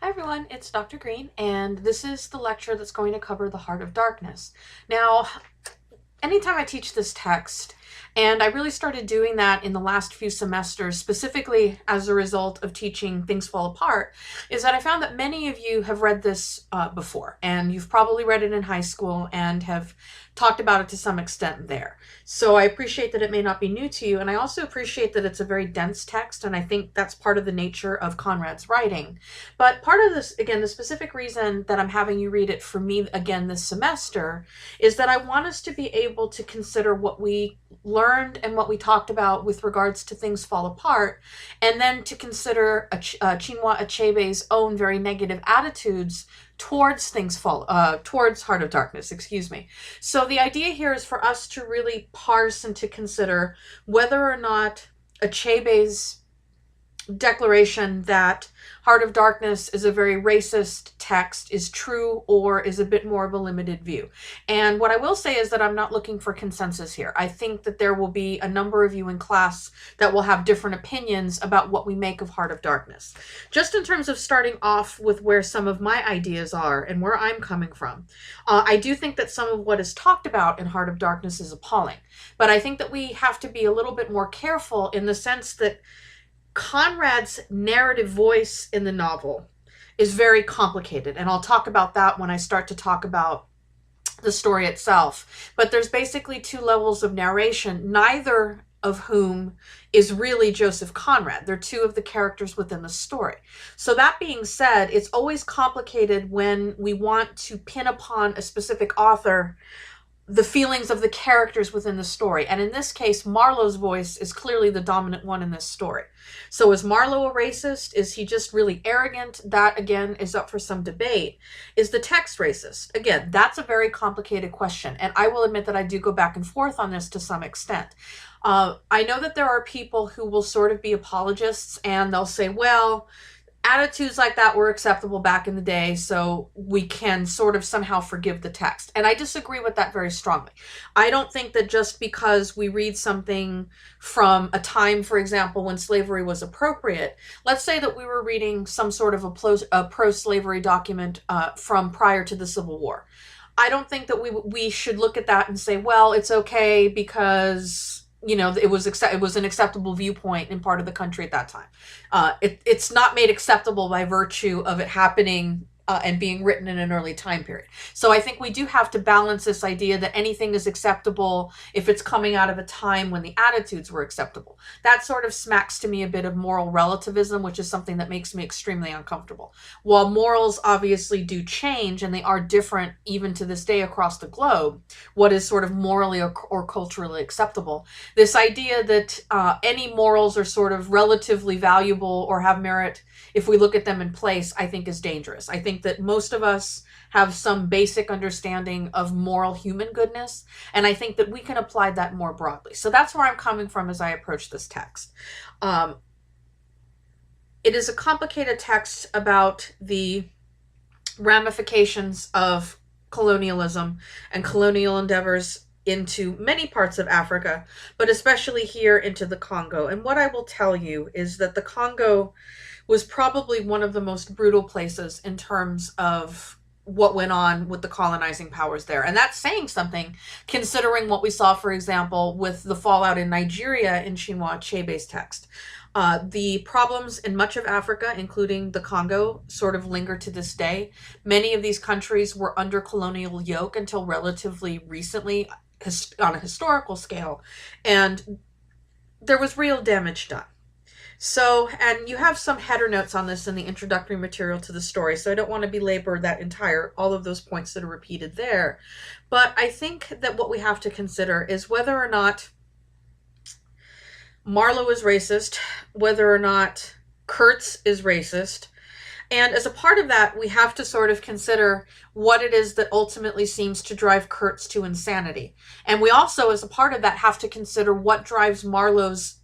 Hi everyone, it's Dr. Green, and this is the lecture that's going to cover the Heart of Darkness. Now, anytime I teach this text, and I really started doing that in the last few semesters, specifically as a result of teaching Things Fall Apart, is that I found that many of you have read this before, and you've probably read it in high school and have talked about it to some extent there. So I appreciate that it may not be new to you, and I also appreciate that it's a very dense text, and I think that's part of the nature of Conrad's writing. But part of this, again, the specific reason that I'm having you read it for me again this semester is that I want us to be able to consider what we learned and what we talked about with regards to Things Fall Apart, and then to consider Chinua Achebe's own very negative attitudes towards towards Heart of Darkness, excuse me. So the idea here is for us to really parse and to consider whether or not Achebe's declaration that Heart of Darkness is a very racist text is true or is a bit more of a limited view. And what I will say is that I'm not looking for consensus here. I think that there will be a number of you in class that will have different opinions about what we make of Heart of Darkness. Just in terms of starting off with where some of my ideas are and where I'm coming from, I do think that some of what is talked about in Heart of Darkness is appalling. But I think that we have to be a little bit more careful in the sense that Conrad's narrative voice in the novel is very complicated, and I'll talk about that when I start to talk about the story itself. But there's basically two levels of narration, neither of whom is really Joseph Conrad. They're two of the characters within the story. So that being said, it's always complicated when we want to pin upon a specific author the feelings of the characters within the story. And in this case, Marlowe's voice is clearly the dominant one in this story. So is Marlowe a racist? Is he just really arrogant? That, again, is up for some debate. Is the text racist? Again, that's a very complicated question. And I will admit that I do go back and forth on this to some extent. I know that there are people who will sort of be apologists and they'll say, well, attitudes like that were acceptable back in the day, so we can sort of somehow forgive the text. And I disagree with that very strongly. I don't think that just because we read something from a time, for example, when slavery was appropriate, let's say that we were reading some sort of a pro-slavery document from prior to the Civil War. I don't think that we should look at that and say, well, it's okay because it was an acceptable viewpoint in part of the country at that time. It's not made acceptable by virtue of it happening and being written in an early time period. So I think we do have to balance this idea that anything is acceptable if it's coming out of a time when the attitudes were acceptable. That sort of smacks to me a bit of moral relativism, which is something that makes me extremely uncomfortable. While morals obviously do change, and they are different even to this day across the globe, what is sort of morally or culturally acceptable, this idea that any morals are sort of relatively valuable or have merit if we look at them in place, I think is dangerous. I think that most of us have some basic understanding of moral human goodness, and I think that we can apply that more broadly. So that's where I'm coming from as I approach this text. It is a complicated text about the ramifications of colonialism and colonial endeavors into many parts of Africa, but especially here into the Congo. And what I will tell you is that the Congo was probably one of the most brutal places in terms of what went on with the colonizing powers there. And that's saying something, considering what we saw, for example, with the fallout in Nigeria in Chinua Achebe's text. The problems in much of Africa, including the Congo, sort of linger to this day. Many of these countries were under colonial yoke until relatively recently on a historical scale, and there was real damage done. So, and you have some header notes on this in the introductory material to the story, so I don't want to belabor all of those points that are repeated there. But I think that what we have to consider is whether or not Marlowe is racist, whether or not Kurtz is racist, and as a part of that, we have to sort of consider what it is that ultimately seems to drive Kurtz to insanity. And we also, as a part of that, have to consider what drives Marlowe's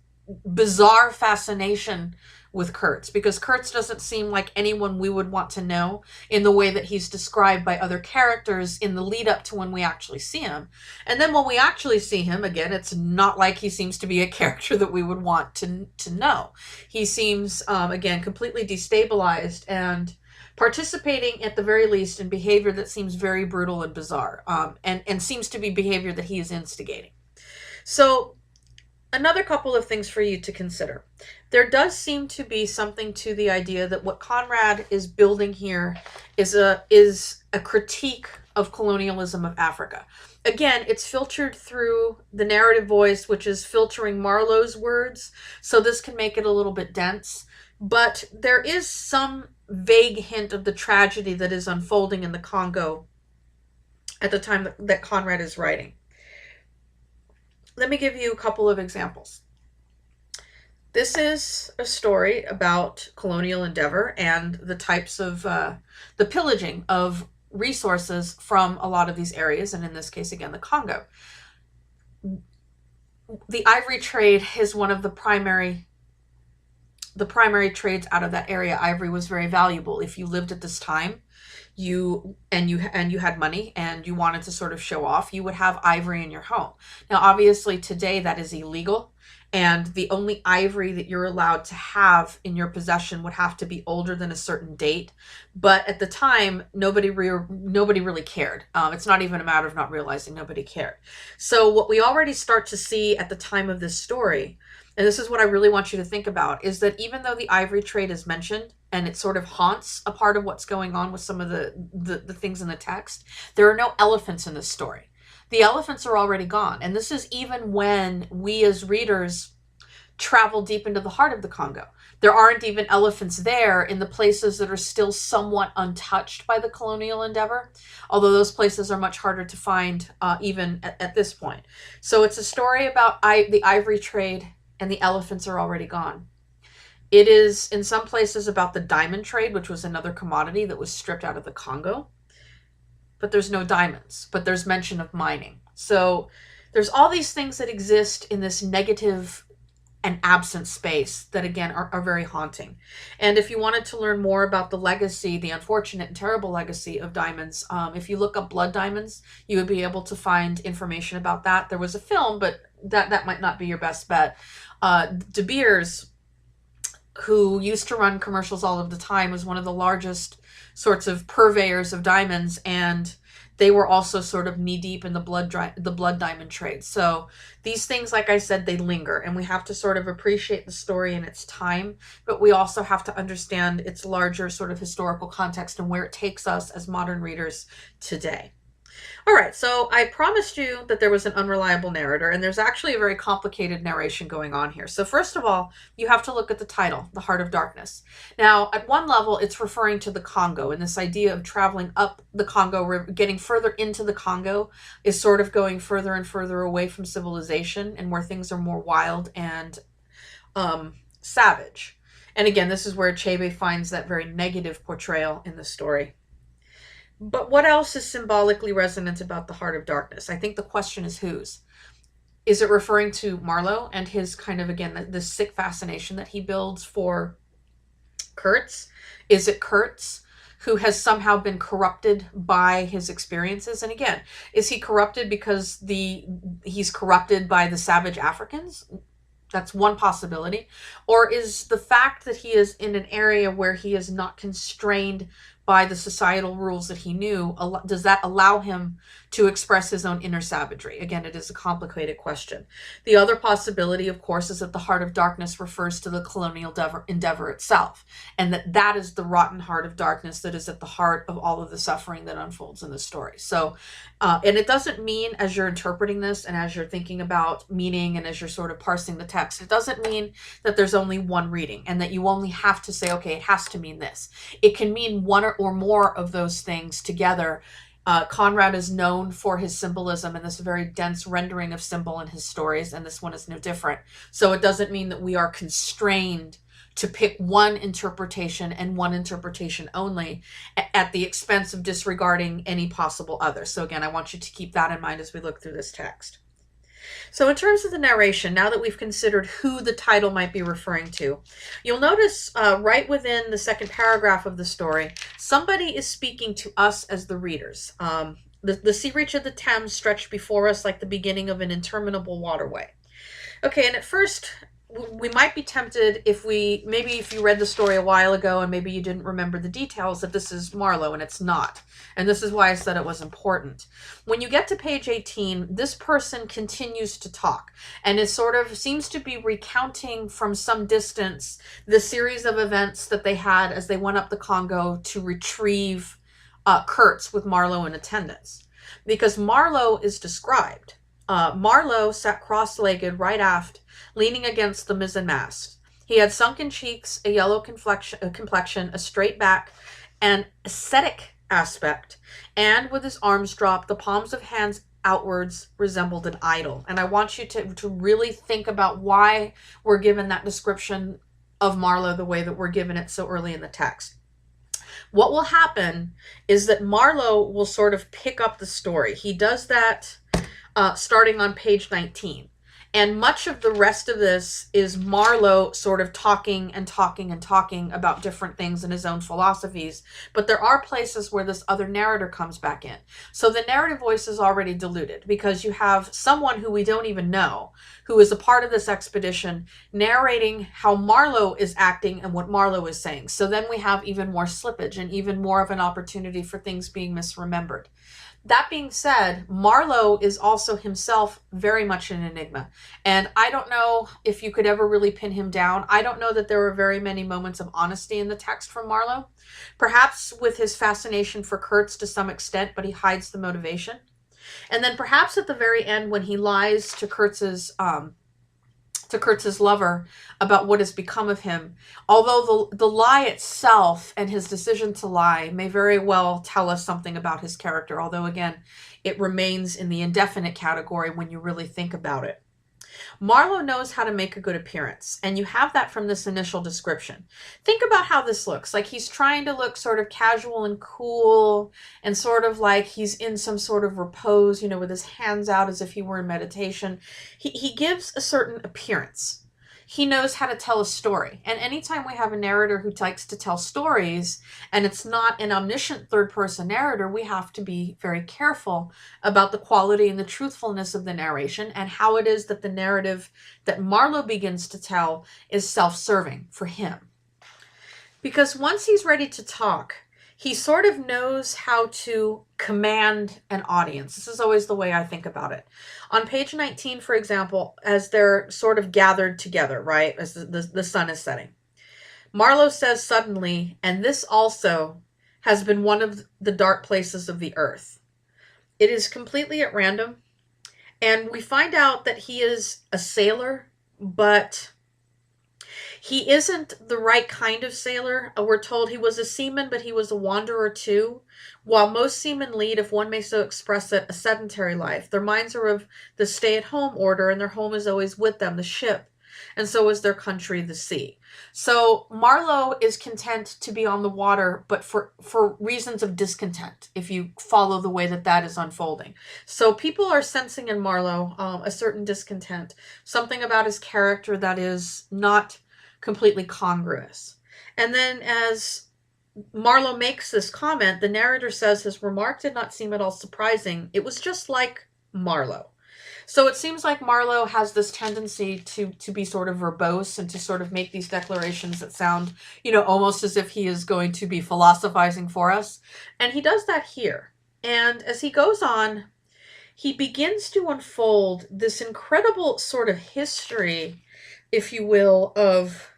bizarre fascination with Kurtz, because Kurtz doesn't seem like anyone we would want to know in the way that he's described by other characters in the lead up to when we actually see him. And then when we actually see him, again, it's not like he seems to be a character that we would want to know. He seems, again, completely destabilized and participating at the very least in behavior that seems very brutal and bizarre, and seems to be behavior that he is instigating. So another couple of things for you to consider. There does seem to be something to the idea that what Conrad is building here is a critique of colonialism of Africa. Again, it's filtered through the narrative voice, which is filtering Marlowe's words, so this can make it a little bit dense. But there is some vague hint of the tragedy that is unfolding in the Congo at the time that Conrad is writing. Let me give you a couple of examples. This is a story about colonial endeavor and the types of the pillaging of resources from a lot of these areas, and in this case, again, the Congo. The ivory trade is one of the primary trades out of that area. Ivory was very valuable. If you lived at this time, you had money and you wanted to sort of show off, you would have ivory in your home. Now, obviously today that is illegal, and the only ivory that you're allowed to have in your possession would have to be older than a certain date. But at the time, nobody really cared. It's not even a matter of not realizing, nobody cared. So what we already start to see at the time of this story, and this is what I really want you to think about, is that even though the ivory trade is mentioned and it sort of haunts a part of what's going on with some of the things in the text, there are no elephants in this story. The elephants are already gone. And this is even when we as readers travel deep into the heart of the Congo. There aren't even elephants there in the places that are still somewhat untouched by the colonial endeavor, although those places are much harder to find even at this point. So it's a story about the ivory trade, and the elephants are already gone. It is in some places about the diamond trade, which was another commodity that was stripped out of the Congo. But there's no diamonds, but there's mention of mining. So there's all these things that exist in this negative and absent space that, again, are very haunting. And if you wanted to learn more about the legacy, the unfortunate and terrible legacy of diamonds, if you look up blood diamonds, you would be able to find information about that. There was a film, but that might not be your best bet. De Beers, who used to run commercials all of the time, was one of the largest sorts of purveyors of diamonds, and they were also sort of knee-deep in the blood diamond trade. So these things, like I said, they linger, and we have to sort of appreciate the story in its time, but we also have to understand its larger sort of historical context and where it takes us as modern readers today. All right, so I promised you that there was an unreliable narrator, and there's actually a very complicated narration going on here. So first of all, you have to look at the title, The Heart of Darkness. Now, at one level, it's referring to the Congo, and this idea of traveling up the Congo, getting further into the Congo, is sort of going further and further away from civilization and where things are more wild and savage. And again, this is where Achebe finds that very negative portrayal in the story. But what else is symbolically resonant about the Heart of Darkness? I think the question is whose. Is it referring to Marlowe and his kind of, again, the sick fascination that he builds for Kurtz? Is it Kurtz who has somehow been corrupted by his experiences? And again, is he corrupted because he's corrupted by the savage Africans? That's one possibility. Or is the fact that he is in an area where he is not constrained by the societal rules that he knew, does that allow him to express his own inner savagery? Again, it is a complicated question. The other possibility, of course, is that the Heart of Darkness refers to the colonial endeavor itself, and that is the rotten heart of darkness that is at the heart of all of the suffering that unfolds in the story. So, and it doesn't mean, as you're interpreting this and as you're thinking about meaning and as you're sort of parsing the text, it doesn't mean that there's only one reading and that you only have to say, okay, it has to mean this. It can mean one or more of those things together. Conrad is known for his symbolism and this very dense rendering of symbol in his stories, and this one is no different. So it doesn't mean that we are constrained to pick one interpretation and one interpretation only at the expense of disregarding any possible other. So again, I want you to keep that in mind as we look through this text. So in terms of the narration, now that we've considered who the title might be referring to, you'll notice right within the second paragraph of the story, somebody is speaking to us as the readers. The sea reach of the Thames stretched before us like the beginning of an interminable waterway. Okay, and at first, we might be tempted if you read the story a while ago and maybe you didn't remember the details, that this is Marlowe, and it's not. And this is why I said it was important. When you get to page 18, this person continues to talk and is sort of seems to be recounting from some distance the series of events that they had as they went up the Congo to retrieve Kurtz with Marlowe in attendance. Because Marlowe is described. Marlowe sat cross-legged right aft, leaning against the mizzenmast. He had sunken cheeks, a yellow complexion, a straight back, an ascetic aspect, and with his arms dropped, the palms of hands outwards, resembled an idol. And I want you to really think about why we're given that description of Marlowe the way that we're given it so early in the text. What will happen is that Marlowe will sort of pick up the story. He does that starting on page 19. And much of the rest of this is Marlowe sort of talking and talking and talking about different things in his own philosophies. But there are places where this other narrator comes back in. So the narrative voice is already diluted because you have someone who we don't even know, who is a part of this expedition, narrating how Marlowe is acting and what Marlowe is saying. So then we have even more slippage and even more of an opportunity for things being misremembered. That being said, Marlowe is also himself very much an enigma. And I don't know if you could ever really pin him down. I don't know that there were very many moments of honesty in the text from Marlowe. Perhaps with his fascination for Kurtz to some extent, but he hides the motivation. And then perhaps at the very end when he lies to Kurtz's lover about what has become of him, although the lie itself and his decision to lie may very well tell us something about his character, although again, it remains in the indefinite category when you really think about it. Marlowe knows how to make a good appearance, and you have that from this initial description. Think about how this looks. Like he's trying to look sort of casual and cool, and sort of like he's in some sort of repose, with his hands out as if he were in meditation. He gives a certain appearance. He knows how to tell a story. And anytime we have a narrator who likes to tell stories, and it's not an omniscient third-person narrator, we have to be very careful about the quality and the truthfulness of the narration and how it is that the narrative that Marlowe begins to tell is self-serving for him. Because once he's ready to talk, he sort of knows how to command an audience. This is always the way I think about it. On page 19, for example, as they're sort of gathered together, right, as the sun is setting, Marlowe says suddenly, and this also has been one of the dark places of the earth. It is completely at random, and we find out that he is a sailor, but he isn't the right kind of sailor. We're told he was a seaman, but he was a wanderer too. While most seamen lead, if one may so express it, a sedentary life. Their minds are of the stay-at-home order, and their home is always with them, the ship. And so is their country, the sea. So Marlowe is content to be on the water, but for reasons of discontent, if you follow the way that is unfolding. So people are sensing in Marlowe a certain discontent, something about his character that is not completely congruous. And then as Marlowe makes this comment, the narrator says his remark did not seem at all surprising. It was just like Marlowe. So it seems like Marlowe has this tendency to be sort of verbose and to sort of make these declarations that sound, almost as if he is going to be philosophizing for us. And he does that here. And as he goes on, he begins to unfold this incredible sort of history, if you will, of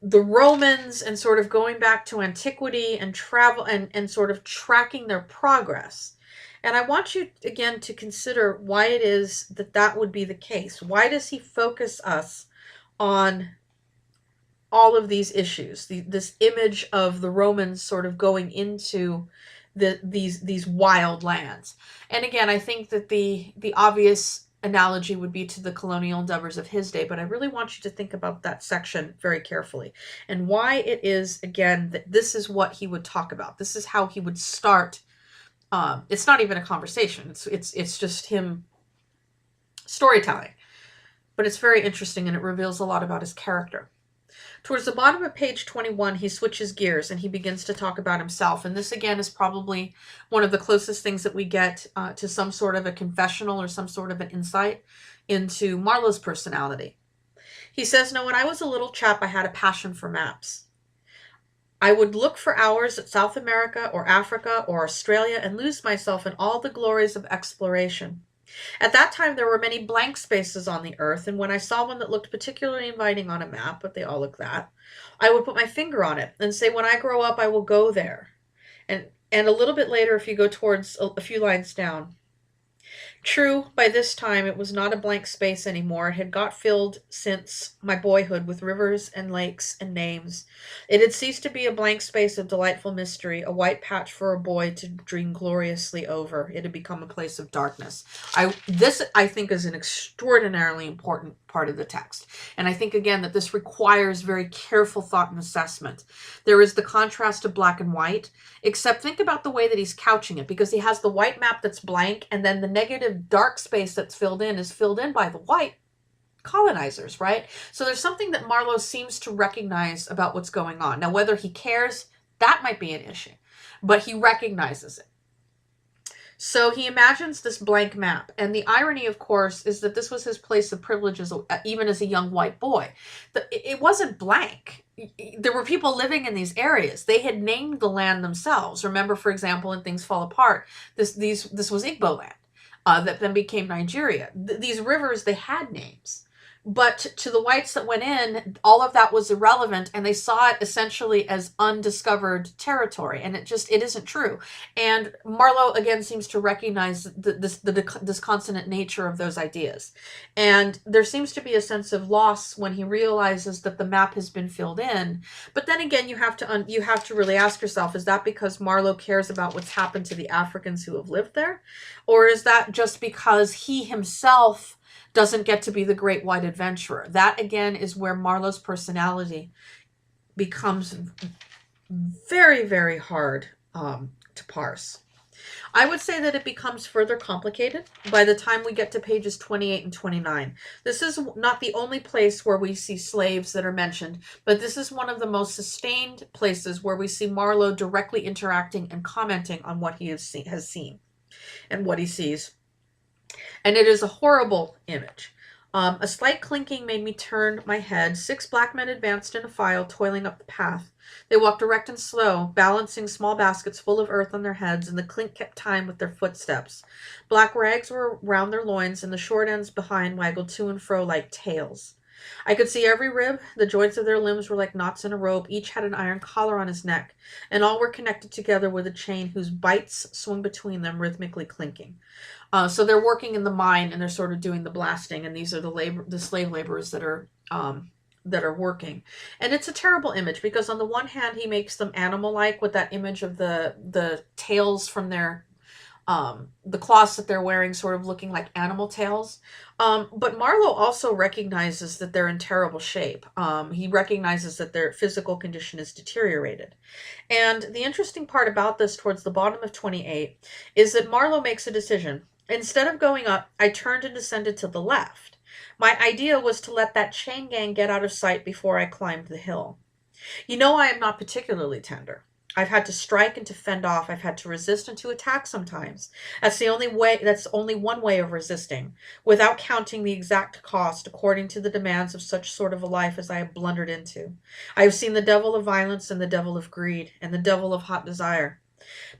the Romans and sort of going back to antiquity and travel and sort of tracking their progress. And I want you again to consider why it is that would be the case. Why does he focus us on all of these issues? This image of the Romans sort of going into these wild lands. And again, I think that the obvious analogy would be to the colonial endeavors of his day, but I really want you to think about that section very carefully and why it is, again, that this is what he would talk about. This is how he would start. It's not even a conversation. It's just him storytelling, but it's very interesting and it reveals a lot about his character. Towards the bottom of page 21, he switches gears and he begins to talk about himself. And this, again, is probably one of the closest things that we get to some sort of a confessional or some sort of an insight into Marlowe's personality. He says, "No, when I was a little chap, I had a passion for maps. I would look for hours at South America or Africa or Australia and lose myself in all the glories of exploration. At that time, there were many blank spaces on the earth, and when I saw one that looked particularly inviting on a map, but they all look that, I would put my finger on it and say, when I grow up, I will go there." And a little bit later, if you go towards a few lines down, "True, by this time it was not a blank space any more. It had got filled since my boyhood with rivers and lakes and names. It had ceased to be a blank space of delightful mystery, a white patch for a boy to dream gloriously over. It had become a place of darkness." This, I think, is an extraordinarily important part of the text. And I think, again, that this requires very careful thought and assessment. There is the contrast of black and white, except think about the way that he's couching it, because he has the white map that's blank, and then the negative dark space that's filled in is filled in by the white colonizers, right? So there's something that Marlowe seems to recognize about what's going on. Now, whether he cares, that might be an issue, but he recognizes it. So he imagines this blank map. And the irony, of course, is that this was his place of privilege even as a young white boy. It wasn't blank. There were people living in these areas. They had named the land themselves. Remember, for example, in Things Fall Apart, this was Igbo land that then became Nigeria. These rivers, they had names. But to the whites that went in, all of that was irrelevant, and they saw it essentially as undiscovered territory, and it isn't true. And Marlowe, again, seems to recognize the disconsonant nature of those ideas. And there seems to be a sense of loss when he realizes that the map has been filled in. But then again, you have to really ask yourself, is that because Marlowe cares about what's happened to the Africans who have lived there? Or is that just because he himself doesn't get to be the great white adventurer? That, again, is where Marlowe's personality becomes very, very hard to parse. I would say that it becomes further complicated by the time we get to pages 28 and 29. This is not the only place where we see slaves that are mentioned, but this is one of the most sustained places where we see Marlowe directly interacting and commenting on what he has seen and what he sees. And it is a horrible image. A slight clinking made me turn my head. 6 black men advanced in a file, toiling up the path. They walked erect and slow, balancing small baskets full of earth on their heads, and the clink kept time with their footsteps. Black rags were round their loins, and the short ends behind waggled to and fro like tails. I could see every rib. The joints of their limbs were like knots in a rope. Each had an iron collar on his neck, and all were connected together with a chain whose bites swung between them, rhythmically clinking. So they're working in the mine, and they're sort of doing the blasting, and these are the slave laborers that are working. And it's a terrible image, because on the one hand, he makes them animal-like with that image of the tails from their the cloths that they're wearing sort of looking like animal tails. But Marlowe also recognizes that they're in terrible shape. He recognizes that their physical condition is deteriorated. And the interesting part about this towards the bottom of 28 is that Marlowe makes a decision. Instead of going up, I turned and descended to the left. My idea was to let that chain gang get out of sight before I climbed the hill. You know, I am not particularly tender. I've had to strike and to fend off. I've had to resist and to attack sometimes. That's only one way of resisting, without counting the exact cost according to the demands of such sort of a life as I have blundered into. I have seen the devil of violence and the devil of greed and the devil of hot desire.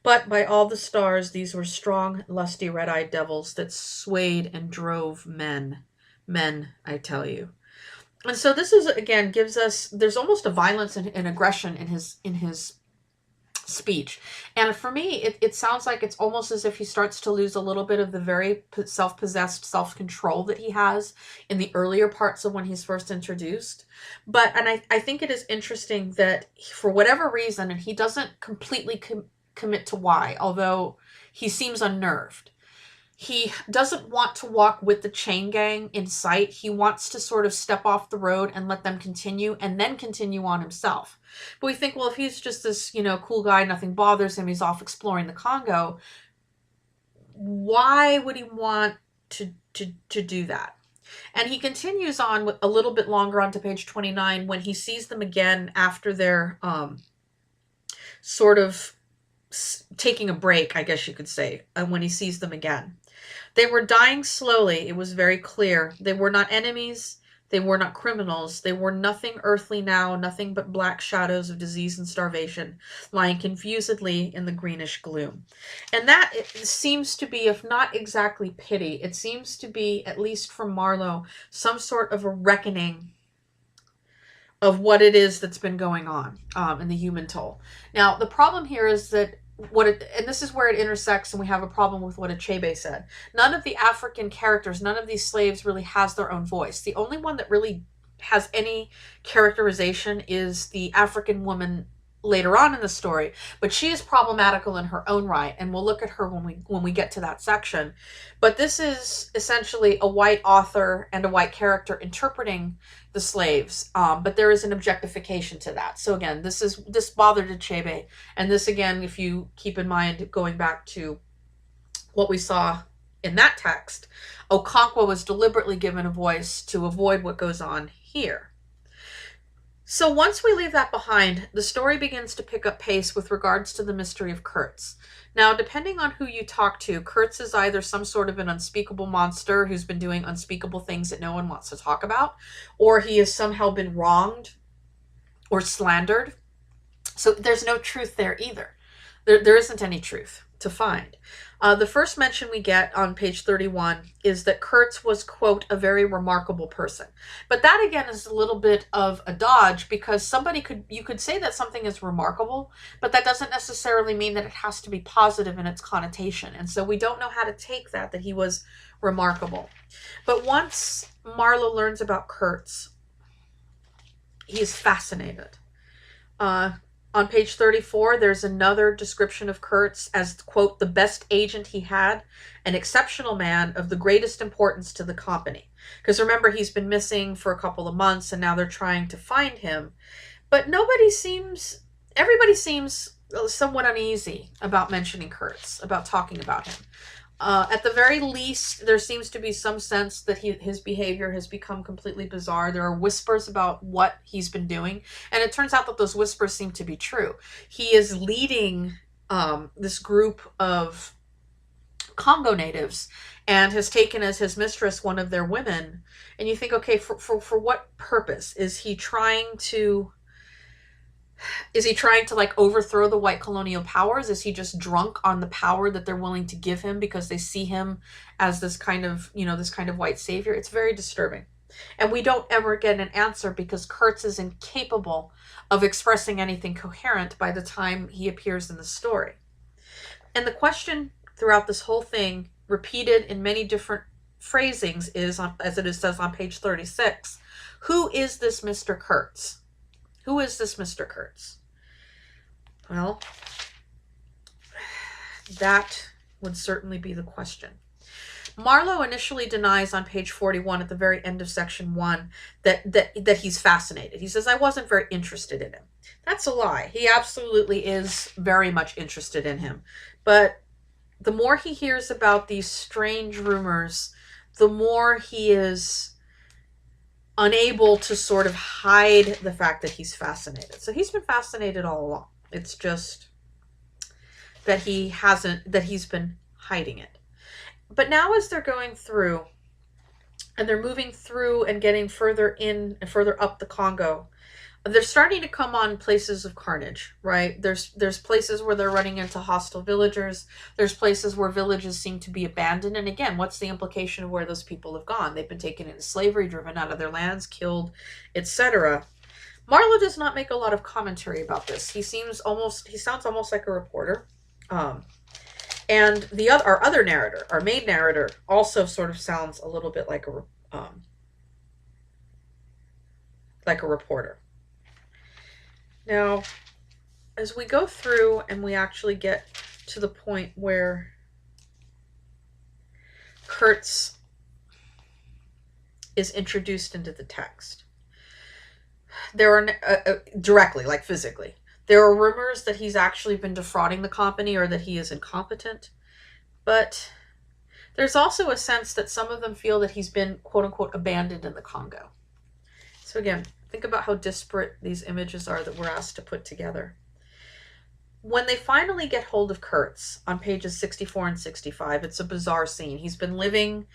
But by all the stars, these were strong, lusty, red-eyed devils that swayed and drove men. Men, I tell you. And so this is, again, gives us, there's almost a violence and aggression in his speech. And for me, it sounds like it's almost as if he starts to lose a little bit of the very self-possessed self-control that he has in the earlier parts of when he's first introduced. And I think it is interesting that for whatever reason, and he doesn't completely commit to why, although he seems unnerved. He doesn't want to walk with the chain gang in sight. He wants to sort of step off the road and let them continue, and then continue on himself. But we think, well, if he's just this, cool guy, nothing bothers him, he's off exploring the Congo, why would he want to do that? And he continues on with a little bit longer onto page 29 when he sees them again after their sort of taking a break, I guess you could say, when he sees them again. They were dying slowly, it was very clear. They were not enemies, They were not criminals. They were nothing earthly now, nothing but black shadows of disease and starvation, lying confusedly in the greenish gloom. And that it seems to be, if not exactly pity, it seems to be, at least from Marlowe, some sort of a reckoning of what it is that's been going on in the human toll. Now, the problem here is that and this is where it intersects, and we have a problem with what Achebe said. None of the African characters, none of these slaves really has their own voice. The only one that really has any characterization is the African woman later on in the story, but she is problematical in her own right, and we'll look at her when we get to that section. But this is essentially a white author and a white character interpreting the slaves, but there is an objectification to that. So again, this bothered Achebe, and this again, if you keep in mind, going back to what we saw in that text, Okonkwo was deliberately given a voice to avoid what goes on here. So once we leave that behind, the story begins to pick up pace with regards to the mystery of Kurtz. Now, depending on who you talk to, Kurtz is either some sort of an unspeakable monster who's been doing unspeakable things that no one wants to talk about, or he has somehow been wronged or slandered. So there's no truth there either. There isn't any truth to find. The first mention we get on page 31 is that Kurtz was, quote, a very remarkable person. But that, again, is a little bit of a dodge, because you could say that something is remarkable, but that doesn't necessarily mean that it has to be positive in its connotation. And so we don't know how to take that he was remarkable. But once Marlowe learns about Kurtz, he is fascinated. On page 34, there's another description of Kurtz as, quote, the best agent he had, an exceptional man of the greatest importance to the company. Because remember, he's been missing for a couple of months, and now they're trying to find him. But everybody seems somewhat uneasy about mentioning Kurtz, about talking about him. At the very least, there seems to be some sense that his behavior has become completely bizarre. There are whispers about what he's been doing, and it turns out that those whispers seem to be true. He is leading this group of Congo natives and has taken as his mistress one of their women. And you think, okay, for what purpose? Is he trying to like overthrow the white colonial powers? Is he just drunk on the power that they're willing to give him because they see him as this kind of white savior? It's very disturbing. And we don't ever get an answer, because Kurtz is incapable of expressing anything coherent by the time he appears in the story. And the question throughout this whole thing, repeated in many different phrasings, is, as it says on page 36, who is this Mr. Kurtz? Who is this Mr. Kurtz? Well, that would certainly be the question. Marlowe initially denies on page 41 at the very end of section 1 that he's fascinated. He says, I wasn't very interested in him. That's a lie. He absolutely is very much interested in him. But the more he hears about these strange rumors, the more he is unable to sort of hide the fact that he's fascinated. So he's been fascinated all along. It's just that he's been hiding it. But now, as they're going through, and they're moving through and getting further in and further up the Congo, they're starting to come on places of carnage, right? There's places where they're running into hostile villagers. There's places where villages seem to be abandoned. And again, what's the implication of where those people have gone? They've been taken into slavery, driven out of their lands, killed, etc. Marlowe does not make a lot of commentary about this. He sounds almost like a reporter. And our other narrator, our main narrator, also sort of sounds a little bit like a reporter. Now, as we go through and we actually get to the point where Kurtz is introduced into the text, there are directly, like physically, there are rumors that he's actually been defrauding the company or that he is incompetent. But there's also a sense that some of them feel that he's been, quote unquote, abandoned in the Congo. So again, think about how disparate these images are that we're asked to put together. When they finally get hold of Kurtz on pages 64 and 65, it's a bizarre scene. He's been living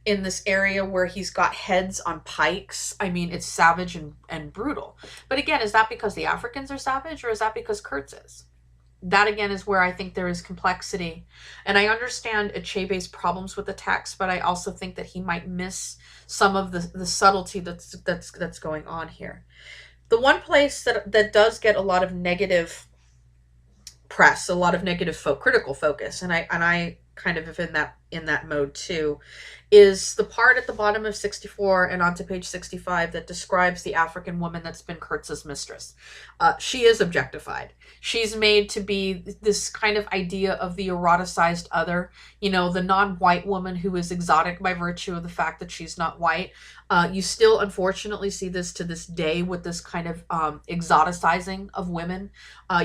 in this area where he's got heads on pikes. I mean, it's savage and brutal. But again, is that because the Africans are savage, or is that because Kurtz is? That again is where I think there is complexity. And I understand Achebe's problems with the text, but I also think that he might miss some of the subtlety that's going on here. The one place that does get a lot of negative press, a lot of negative critical focus, and I kind of in that mode too, is the part at the bottom of 64 and onto page 65 that describes the African woman that's been Kurtz's mistress. She is objectified. She's made to be this kind of idea of the eroticized other, you know, the non-white woman who is exotic by virtue of the fact that she's not white. You still unfortunately see this to this day with this kind of exoticizing of women.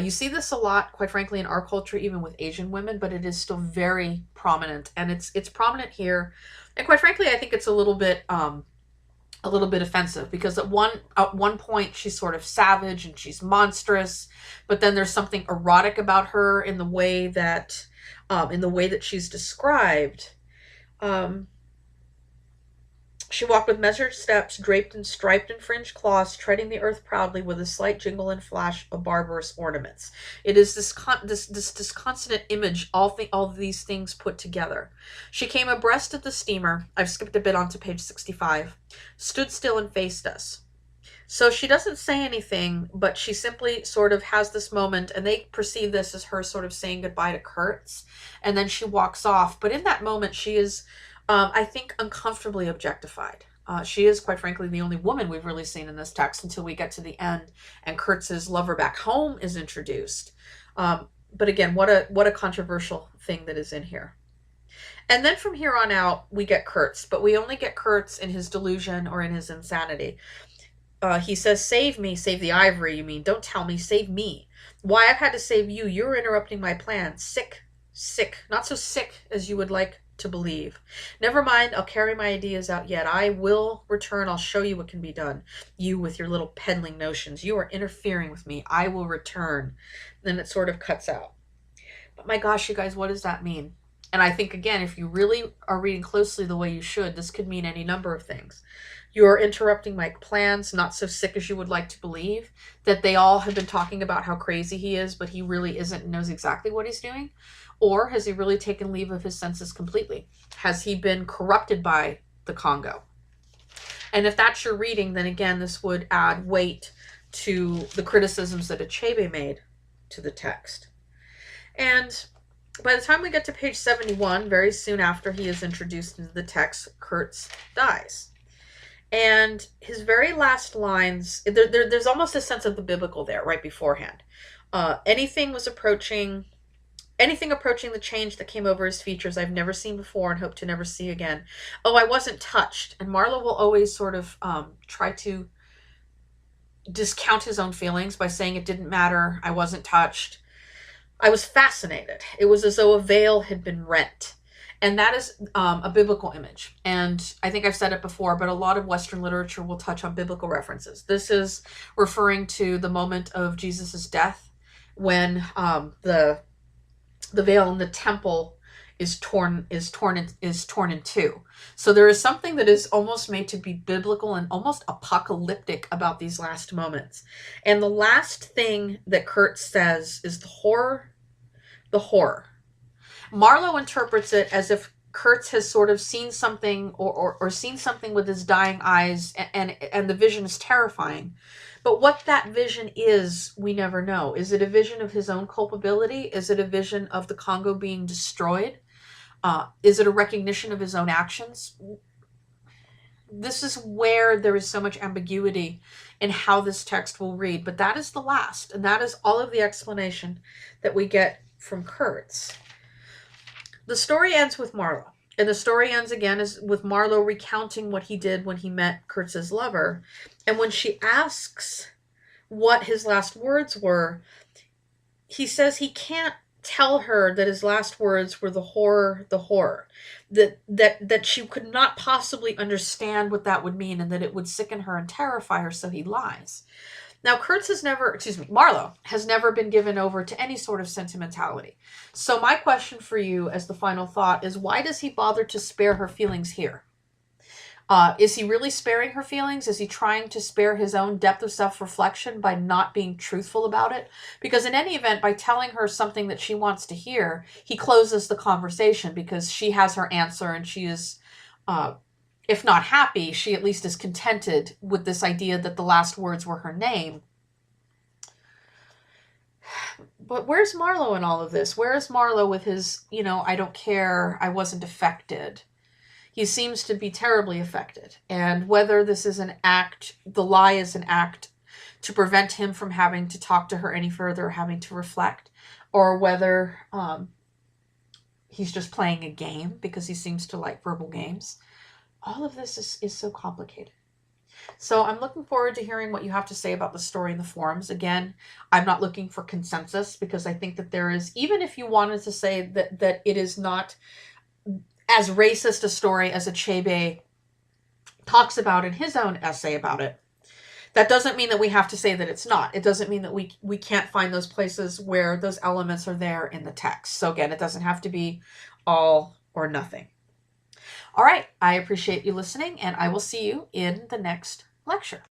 You see this a lot, quite frankly, in our culture, even with Asian women, but it is still very prominent, and it's prominent here. And quite frankly, I think it's a little bit offensive, because at one point she's sort of savage and she's monstrous, but then there's something erotic about her in the way that she's described. She walked with measured steps, draped in striped and fringed cloths, treading the earth proudly with a slight jingle and flash of barbarous ornaments. It is this disconsonant image, all of these things put together. She came abreast of the steamer. I've skipped a bit onto page 65. Stood still and faced us. So she doesn't say anything, but she simply sort of has this moment, and they perceive this as her sort of saying goodbye to Kurtz, and then she walks off. But in that moment, she is, I think, uncomfortably objectified. She is, quite frankly, the only woman we've really seen in this text until we get to the end and Kurtz's lover back home is introduced. But again, what a controversial thing that is in here. And then from here on out, we get Kurtz, but we only get Kurtz in his delusion or in his insanity. He says, "Save me, save the ivory, you mean. Don't tell me, save me. Why, I've had to save you. You're interrupting my plans. Sick, sick. Not so sick as you would like to believe. Never mind, I'll carry my ideas out yet. I will return. I'll show you what can be done. You with your little peddling notions. You are interfering with me. I will return." Then it sort of cuts out. But my gosh, you guys, what does that mean? And I think, again, if you really are reading closely the way you should, this could mean any number of things. You're interrupting my plans, not so sick as you would like to believe, that they all have been talking about how crazy he is, but he really isn't and knows exactly what he's doing. Or has he really taken leave of his senses completely? Has he been corrupted by the Congo? And if that's your reading, then again, this would add weight to the criticisms that Achebe made to the text. And by the time we get to page 71, very soon after he is introduced into the text, Kurtz dies. And his very last lines, there's almost a sense of the biblical there right beforehand. Anything approaching the change that came over his features I've never seen before and hope to never see again. Oh, I wasn't touched. And Marlowe will always sort of try to discount his own feelings by saying it didn't matter. I wasn't touched. I was fascinated. It was as though a veil had been rent. And that is a biblical image. And I think I've said it before, but a lot of Western literature will touch on biblical references. This is referring to the moment of Jesus's death, when the veil in the temple is torn in two. So there is something that is almost made to be biblical and almost apocalyptic about these last moments. And the last thing that Kurtz says is the horror. Marlowe interprets it as if Kurtz has sort of seen something or seen something with his dying eyes, and the vision is terrifying. But what that vision is, we never know. Is it a vision of his own culpability? Is it a vision of the Congo being destroyed? Is it a recognition of his own actions? This is where there is so much ambiguity in how this text will read. But that is the last, and that is all of the explanation that we get from Kurtz. The story ends with Marlowe. And the story ends again with Marlowe recounting what he did when he met Kurtz's lover. And when she asks what his last words were, he says he can't tell her that his last words were the horror, that she could not possibly understand what that would mean, and that it would sicken her and terrify her, so he lies. Now, Marlowe has never been given over to any sort of sentimentality. So my question for you as the final thought is, why does he bother to spare her feelings here? Is he really sparing her feelings? Is he trying to spare his own depth of self-reflection by not being truthful about it? Because in any event, by telling her something that she wants to hear, he closes the conversation because she has her answer and she is, if not happy, she at least is contented with this idea that the last words were her name. But where's Marlowe in all of this? Where is Marlowe with his, I don't care, I wasn't affected? He seems to be terribly affected. And whether this is an act, the lie is an act to prevent him from having to talk to her any further, or having to reflect, or whether he's just playing a game because he seems to like verbal games. All of this is so complicated. So I'm looking forward to hearing what you have to say about the story in the forums. Again, I'm not looking for consensus because I think that there is, even if you wanted to say that it is not as racist a story as Achebe talks about in his own essay about it, that doesn't mean that we have to say that it's not. It doesn't mean that we can't find those places where those elements are there in the text. So again, it doesn't have to be all or nothing. All right, I appreciate you listening, and I will see you in the next lecture.